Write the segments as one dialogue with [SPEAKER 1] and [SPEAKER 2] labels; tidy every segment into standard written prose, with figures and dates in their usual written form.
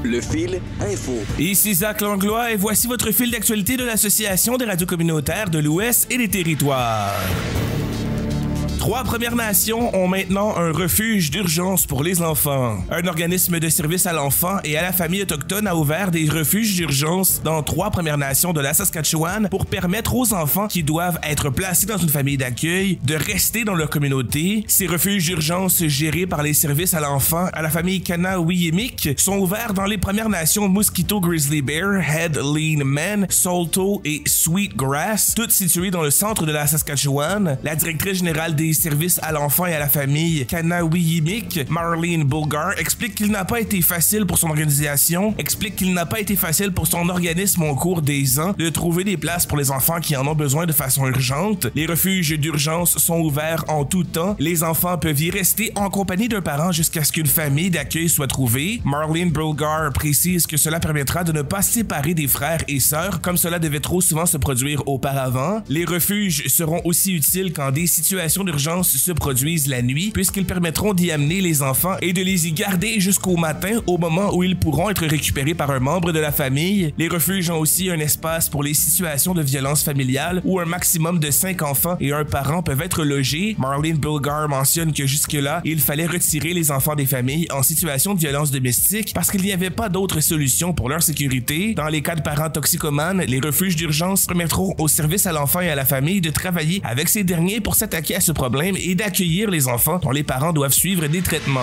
[SPEAKER 1] Le fil info.
[SPEAKER 2] Ici Zach Langlois et voici votre fil d'actualité de l'Association des radios communautaires de l'Ouest et des Territoires. 3 Premières Nations ont maintenant un refuge d'urgence pour les enfants. Un organisme de service à l'enfant et à la famille autochtone a ouvert des refuges d'urgence dans 3 Premières Nations de la Saskatchewan pour permettre aux enfants qui doivent être placés dans une famille d'accueil de rester dans leur communauté. Ces refuges d'urgence gérés par les services à l'enfant à la famille Kahnawiyimik sont ouverts dans les Premières Nations Mosquito Grizzly Bear, Head Lean Man, Saulteaux et Sweetgrass, toutes situées dans le centre de la Saskatchewan. La directrice générale des services à l'enfant et à la famille Kahnawiyimik, Marlene Bulgar, explique qu'il n'a pas été facile pour son organisation, au cours des ans de trouver des places pour les enfants qui en ont besoin de façon urgente. Les refuges d'urgence sont ouverts en tout temps. Les enfants peuvent y rester en compagnie d'un parent jusqu'à ce qu'une famille d'accueil soit trouvée. Marlene Bulgar précise que cela permettra de ne pas séparer des frères et sœurs comme cela devait trop souvent se produire auparavant. Les refuges seront aussi utiles quand des situations d'urgence se produisent la nuit, puisqu'ils permettront d'y amener les enfants et de les y garder jusqu'au matin, au moment où ils pourront être récupérés par un membre de la famille. Les refuges ont aussi un espace pour les situations de violence familiale où un maximum de 5 enfants et un parent peuvent être logés. Marlene Bulgar mentionne que jusque-là, il fallait retirer les enfants des familles en situation de violence domestique parce qu'il n'y avait pas d'autre solution pour leur sécurité. Dans les cas de parents toxicomanes, les refuges d'urgence permettront aux services à l'enfant et à la famille de travailler avec ces derniers pour s'attaquer à ce problème et d'accueillir les enfants dont les parents doivent suivre des traitements.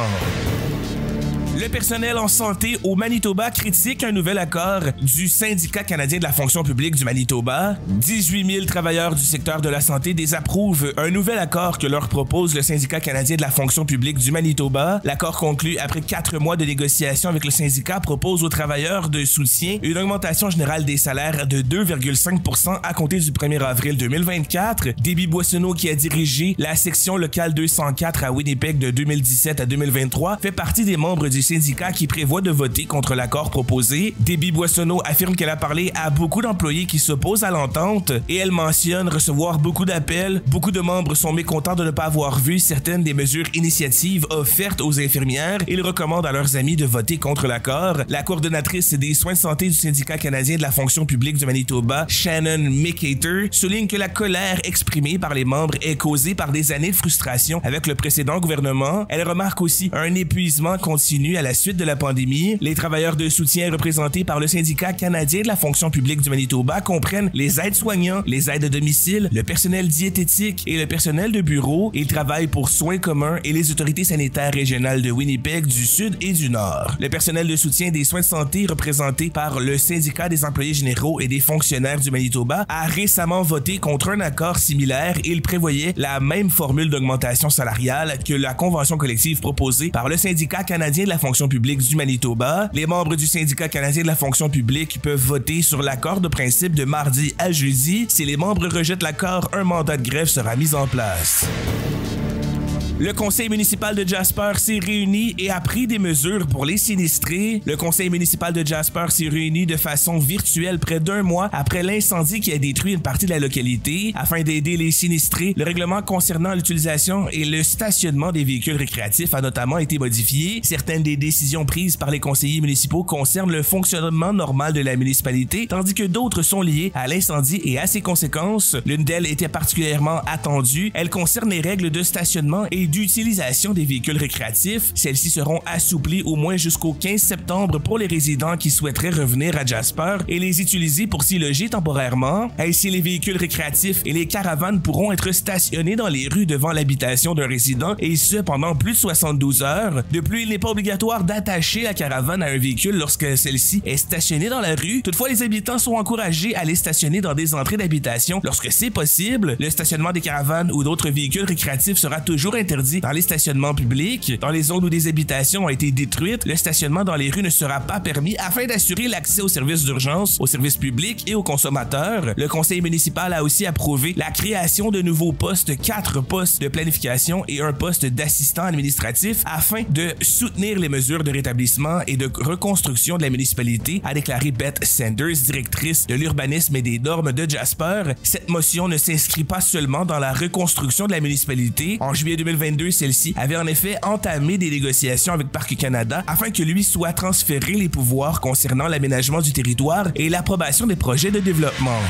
[SPEAKER 2] Le personnel en santé au Manitoba critique un nouvel accord du Syndicat canadien de la fonction publique du Manitoba. 18 000 travailleurs du secteur de la santé désapprouvent un nouvel accord que leur propose le Syndicat canadien de la fonction publique du Manitoba. L'accord conclu après 4 mois de négociations avec le syndicat propose aux travailleurs de soutien une augmentation générale des salaires de 2,5% à compter du 1er avril 2024. Debbie Boissonneau, qui a dirigé la section locale 204 à Winnipeg de 2017 à 2023, fait partie des membres du syndicat qui prévoit de voter contre l'accord proposé. Debbie Boissonneau affirme qu'elle a parlé à beaucoup d'employés qui s'opposent à l'entente et elle mentionne recevoir beaucoup d'appels. Beaucoup de membres sont mécontents de ne pas avoir vu certaines des mesures initiatives offertes aux infirmières. Ils recommandent à leurs amis de voter contre l'accord. La coordonnatrice des soins de santé du Syndicat canadien de la fonction publique du Manitoba, Shannon McHater, souligne que la colère exprimée par les membres est causée par des années de frustration avec le précédent gouvernement. Elle remarque aussi un épuisement continu à la suite de la pandémie. Les travailleurs de soutien représentés par le Syndicat canadien de la fonction publique du Manitoba comprennent les aides-soignants, les aides à domicile, le personnel diététique et le personnel de bureau. Ils travaillent pour Soins communs et les autorités sanitaires régionales de Winnipeg, du Sud et du Nord. Le personnel de soutien des soins de santé représenté par le Syndicat des employés généraux et des fonctionnaires du Manitoba a récemment voté contre un accord similaire. Il prévoyait la même formule d'augmentation salariale que la convention collective proposée par le Syndicat canadien de la fonction publique du Manitoba. Les membres du Syndicat canadien de la fonction publique peuvent voter sur l'accord de principe de mardi à jeudi. Si les membres rejettent l'accord, un mandat de grève sera mis en place. Le conseil municipal de Jasper s'est réuni et a pris des mesures pour les sinistrés. Le conseil municipal de Jasper s'est réuni de façon virtuelle près d'un mois après l'incendie qui a détruit une partie de la localité. Afin d'aider les sinistrés, le règlement concernant l'utilisation et le stationnement des véhicules récréatifs a notamment été modifié. Certaines des décisions prises par les conseillers municipaux concernent le fonctionnement normal de la municipalité, tandis que d'autres sont liées à l'incendie et à ses conséquences. L'une d'elles était particulièrement attendue. Elle concerne les règles de stationnement et d'utilisation des véhicules récréatifs. Celles-ci seront assouplies au moins jusqu'au 15 septembre pour les résidents qui souhaiteraient revenir à Jasper et les utiliser pour s'y loger temporairement. Ainsi, les véhicules récréatifs et les caravanes pourront être stationnés dans les rues devant l'habitation d'un résident et ce pendant plus de 72 heures. De plus, il n'est pas obligatoire d'attacher la caravane à un véhicule lorsque celle-ci est stationnée dans la rue. Toutefois, les habitants sont encouragés à les stationner dans des entrées d'habitation lorsque c'est possible. Le stationnement des caravanes ou d'autres véhicules récréatifs sera toujours interdit dans les stationnements publics. Dans les zones où des habitations ont été détruites, le stationnement dans les rues ne sera pas permis afin d'assurer l'accès aux services d'urgence, aux services publics et aux consommateurs. Le conseil municipal a aussi approuvé la création de nouveaux postes, 4 postes de planification et un poste d'assistant administratif afin de soutenir les mesures de rétablissement et de reconstruction de la municipalité, a déclaré Beth Sanders, directrice de l'urbanisme et des normes de Jasper. Cette motion ne s'inscrit pas seulement dans la reconstruction de la municipalité. En juillet 2020, 2022, celle-ci avait en effet entamé des négociations avec Parc Canada afin que lui soit transféré les pouvoirs concernant l'aménagement du territoire et l'approbation des projets de développement.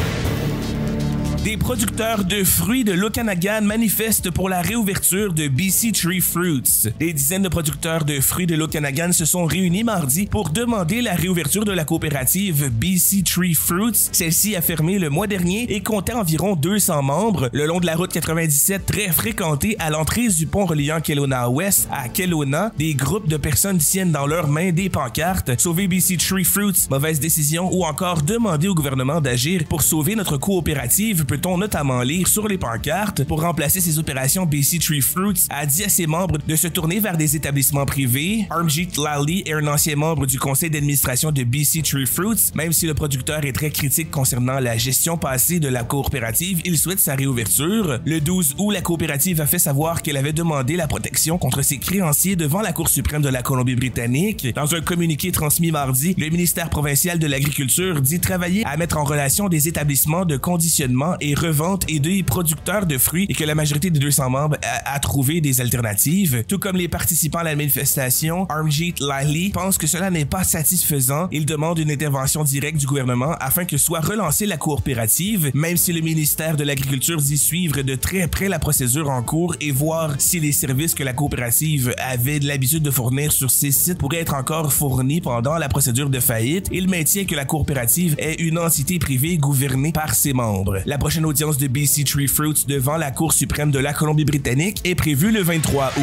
[SPEAKER 2] Des producteurs de fruits de l'Okanagan manifestent pour la réouverture de BC Tree Fruits. Des dizaines de producteurs de fruits de l'Okanagan se sont réunis mardi pour demander la réouverture de la coopérative BC Tree Fruits. Celle-ci a fermé le mois dernier et comptait environ 200 membres le long de la route 97 très fréquentée à l'entrée du pont reliant Kelowna Ouest à Kelowna. Des groupes de personnes tiennent dans leurs mains des pancartes « Sauver BC Tree Fruits, mauvaise décision » ou encore « Demander au gouvernement d'agir pour sauver notre coopérative » peut-on notamment lire sur les pancartes. Pour remplacer ces opérations, BC Tree Fruits a dit à ses membres de se tourner vers des établissements privés. Armjit Lally est un ancien membre du conseil d'administration de BC Tree Fruits. Même si le producteur est très critique concernant la gestion passée de la coopérative, il souhaite sa réouverture. Le 12 août, la coopérative a fait savoir qu'elle avait demandé la protection contre ses créanciers devant la Cour suprême de la Colombie-Britannique. Dans un communiqué transmis mardi, le ministère provincial de l'Agriculture dit travailler à mettre en relation des établissements de conditionnement et revente et des producteurs de fruits et que la majorité des 200 membres a trouvé des alternatives. Tout comme les participants à la manifestation, Armjit Lally pense que cela n'est pas satisfaisant. Il demande une intervention directe du gouvernement afin que soit relancée la coopérative, même si le ministère de l'Agriculture dit suivre de très près la procédure en cours et voir si les services que la coopérative avait l'habitude de fournir sur ces sites pourraient être encore fournis pendant la procédure de faillite. Il maintient que la coopérative est une entité privée gouvernée par ses membres. La prochaine audience de BC Tree Fruits devant la Cour suprême de la Colombie-Britannique est prévue le 23 août.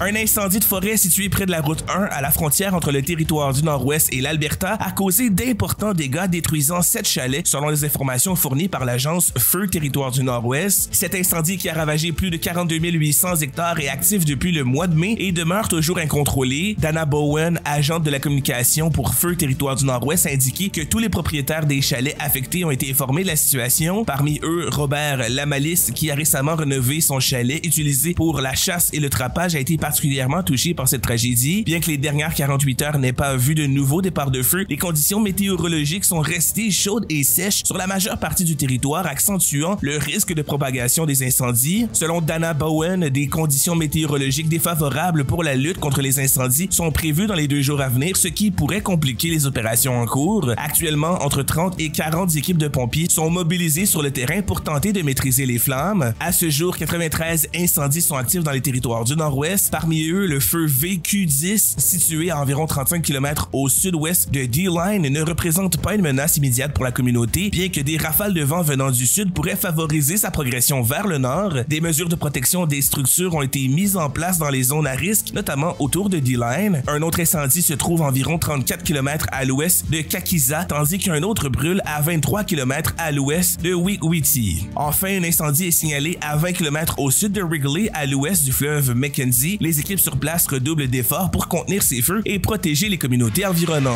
[SPEAKER 2] Un incendie de forêt situé près de la route 1 à la frontière entre le territoire du Nord-Ouest et l'Alberta a causé d'importants dégâts détruisant 7 chalets selon les informations fournies par l'agence Feu Territoire du Nord-Ouest. Cet incendie qui a ravagé plus de 42 800 hectares est actif depuis le mois de mai et demeure toujours incontrôlé. Dana Bowen, agente de la communication pour Feu Territoire du Nord-Ouest, a indiqué que tous les propriétaires des chalets affectés ont été informés de la situation. Parmi eux, Robert Lamalisse, qui a récemment rénové son chalet utilisé pour la chasse et le trapage, a été particulièrement touché par cette tragédie. Bien que les dernières 48 heures n'aient pas vu de nouveaux départs de feu, les conditions météorologiques sont restées chaudes et sèches sur la majeure partie du territoire, accentuant le risque de propagation des incendies. Selon Dana Bowen, des conditions météorologiques défavorables pour la lutte contre les incendies sont prévues dans les 2 jours à venir, ce qui pourrait compliquer les opérations en cours. Actuellement, entre 30 et 40 équipes de pompiers sont mobilisées sur le terrain pour tenter de maîtriser les flammes. À ce jour, 93 incendies sont actifs dans les territoires du Nord-Ouest. Parmi eux, le feu VQ10, situé à environ 35 km au sud-ouest de D-Line, ne représente pas une menace immédiate pour la communauté, bien que des rafales de vent venant du sud pourraient favoriser sa progression vers le nord. Des mesures de protection des structures ont été mises en place dans les zones à risque, notamment autour de D-Line. Un autre incendie se trouve environ 34 km à l'ouest de Kakiza, tandis qu'un autre brûle à 23 km à l'ouest de Witwiti. Enfin, un incendie est signalé à 20 km au sud de Wrigley, à l'ouest du fleuve Mackenzie. Les équipes sur place redoublent d'efforts pour contenir ces feux et protéger les communautés environnantes.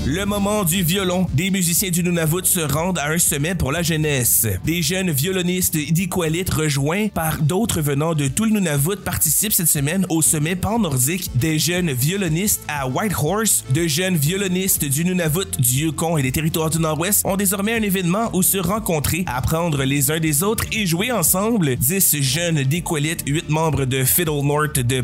[SPEAKER 2] Le moment du violon. Des musiciens du Nunavut se rendent à un sommet pour la jeunesse. Des jeunes violonistes d'Iqaluit rejoints par d'autres venant de tout le Nunavut participent cette semaine au sommet pan-nordique des jeunes violonistes à Whitehorse. De jeunes violonistes du Nunavut, du Yukon et des territoires du Nord-Ouest ont désormais un événement où se rencontrer, apprendre les uns des autres et jouer ensemble. 10 jeunes d'Iqaluit, 8 membres de Fiddle North de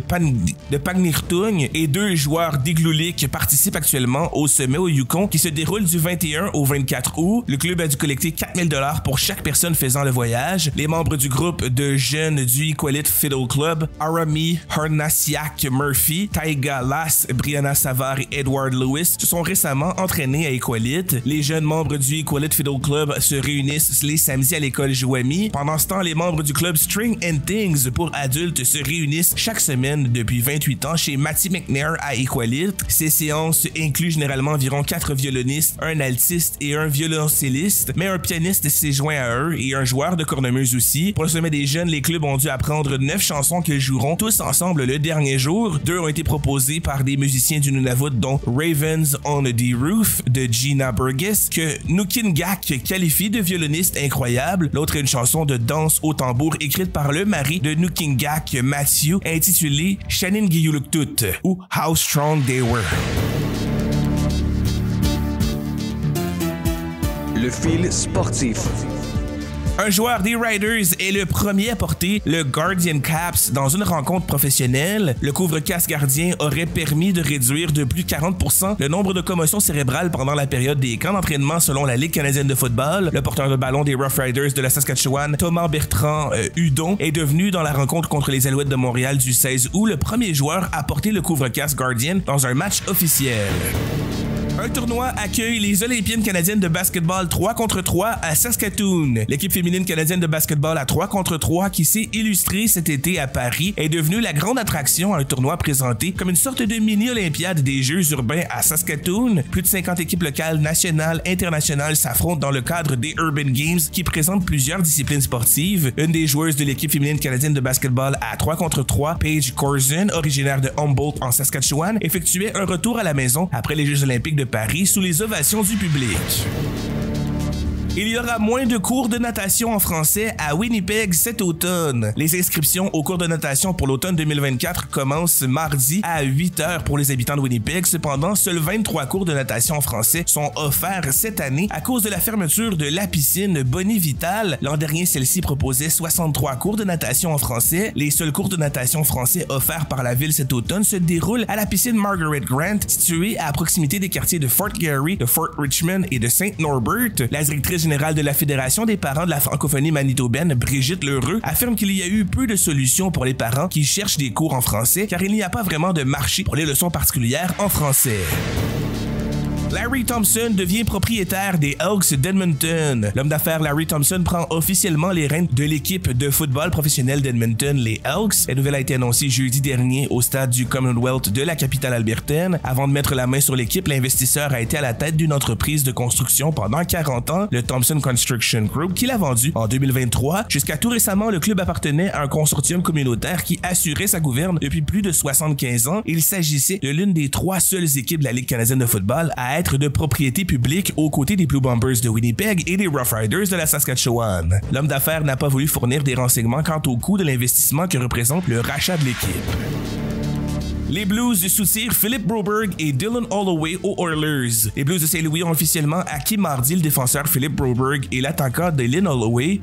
[SPEAKER 2] Pangnirtung et 2 joueurs d'Iqaluit participent actuellement au sommet au Yukon qui se déroule du 21 au 24 août. Le club a dû collecter 4 000 $ pour chaque personne faisant le voyage. Les membres du groupe de jeunes du Iqaluit Fiddle Club, Arami Harnasiak Murphy, Taiga Lass, Brianna Savard et Edward Lewis, se sont récemment entraînés à Iqaluit. Les jeunes membres du Iqaluit Fiddle Club se réunissent les samedis à l'école Jouami. Pendant ce temps, les membres du club String and Things pour adultes se réunissent chaque semaine depuis 28 ans chez Matty McNair à Iqaluit. Ces séances incluent généralement environ 4 violonistes, un altiste et un violoncelliste, mais un pianiste s'est joint à eux et un joueur de cornemuse aussi. Pour le sommet des jeunes, les clubs ont dû apprendre 9 chansons qu'ils joueront tous ensemble le dernier jour. 2 ont été proposées par des musiciens du Nunavut, dont Ravens on the Roof de Gina Burgess, que Nukingak qualifie de violoniste incroyable. L'autre est une chanson de danse au tambour écrite par le mari de Nukingak, Matthew, intitulée Shanin Giyuluktut ou How Strong They Were.
[SPEAKER 1] Le fil sportif.
[SPEAKER 2] Un joueur des Riders est le premier à porter le Guardian Caps dans une rencontre professionnelle. Le couvre-casque gardien aurait permis de réduire de plus de 40% le nombre de commotions cérébrales pendant la période des camps d'entraînement selon la Ligue canadienne de football. Le porteur de ballon des Rough Riders de la Saskatchewan, Thomas Bertrand Hudon, est devenu dans la rencontre contre les Alouettes de Montréal du 16 août le premier joueur à porter le couvre-casque Guardian dans un match officiel. Un tournoi accueille les Olympiennes canadiennes de basketball 3 contre 3 à Saskatoon. L'équipe féminine canadienne de basketball à 3 contre 3 qui s'est illustrée cet été à Paris est devenue la grande attraction à un tournoi présenté comme une sorte de mini-olympiade des Jeux urbains à Saskatoon. Plus de 50 équipes locales, nationales, internationales s'affrontent dans le cadre des Urban Games qui présentent plusieurs disciplines sportives. Une des joueuses de l'équipe féminine canadienne de basketball à 3 contre 3, Paige Corzin, originaire de Humboldt en Saskatchewan, effectuait un retour à la maison après les Jeux olympiques de Paris sous les ovations du public. Il y aura moins de cours de natation en français à Winnipeg cet automne. Les inscriptions aux cours de natation pour l'automne 2024 commencent mardi à 8h pour les habitants de Winnipeg. Cependant, seuls 23 cours de natation en français sont offerts cette année à cause de la fermeture de la piscine Bonnie Vital. L'an dernier, celle-ci proposait 63 cours de natation en français. Les seuls cours de natation français offerts par la ville cet automne se déroulent à la piscine Margaret Grant, située à proximité des quartiers de Fort Garry, de Fort Richmond et de Saint Norbert. La directrice générale de la Fédération des parents de la francophonie manitobaine, Brigitte Lheureux, affirme qu'il y a eu peu de solutions pour les parents qui cherchent des cours en français car il n'y a pas vraiment de marché pour les leçons particulières en français. Larry Thompson devient propriétaire des Elks d'Edmonton. L'homme d'affaires Larry Thompson prend officiellement les rênes de l'équipe de football professionnel d'Edmonton, les Elks. La nouvelle a été annoncée jeudi dernier au stade du Commonwealth de la capitale albertaine. Avant de mettre la main sur l'équipe, l'investisseur a été à la tête d'une entreprise de construction pendant 40 ans, le Thompson Construction Group, qu'il a vendu en 2023. Jusqu'à tout récemment, le club appartenait à un consortium communautaire qui assurait sa gouverne depuis plus de 75 ans. Il s'agissait de l'une des 3 seules équipes de la Ligue canadienne de football à être de propriété publique aux côtés des Blue Bombers de Winnipeg et des Rough Riders de la Saskatchewan. L'homme d'affaires n'a pas voulu fournir des renseignements quant au coût de l'investissement que représente le rachat de l'équipe. Les Blues soutirent Philip Broberg et Dylan Holloway aux Oilers. Les Blues de Saint-Louis ont officiellement acquis mardi le défenseur Philip Broberg et l'attaquant Dylan Holloway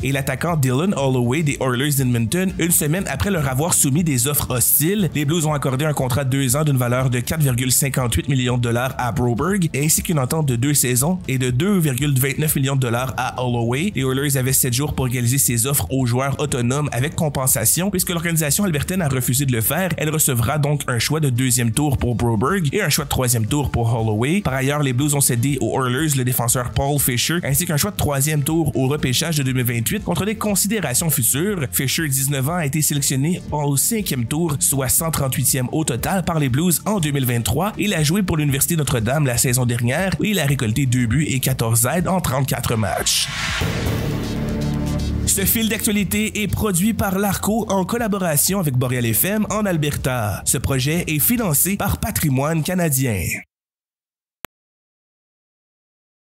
[SPEAKER 2] des Oilers d'Edmonton une semaine après leur avoir soumis des offres hostiles. Les Blues ont accordé un contrat de 2 ans d'une valeur de 4,58 millions de dollars à Broberg ainsi qu'une entente de 2 saisons et de 2,29 millions de dollars à Holloway. Les Oilers avaient 7 jours pour réaliser ces offres aux joueurs autonomes avec compensation. Puisque l'organisation albertaine a refusé de le faire, elle recevra donc un choix de 2e tour pour Broberg et un choix de 3e tour pour Holloway. Par ailleurs, les Blues ont cédé aux Oilers le défenseur Paul Fisher ainsi qu'un choix de 3e tour au repêchage de 2028 contre des considérations futures. Fisher, 19 ans, a été sélectionné au 5e tour, soit 138e au total par les Blues en 2023. Il a joué pour l'Université Notre-Dame la saison dernière où il a récolté 2 buts et 14 aides en 34 matchs. Ce fil d'actualité est produit par l'Arco en collaboration avec Boréal FM en Alberta. Ce projet est financé par Patrimoine canadien.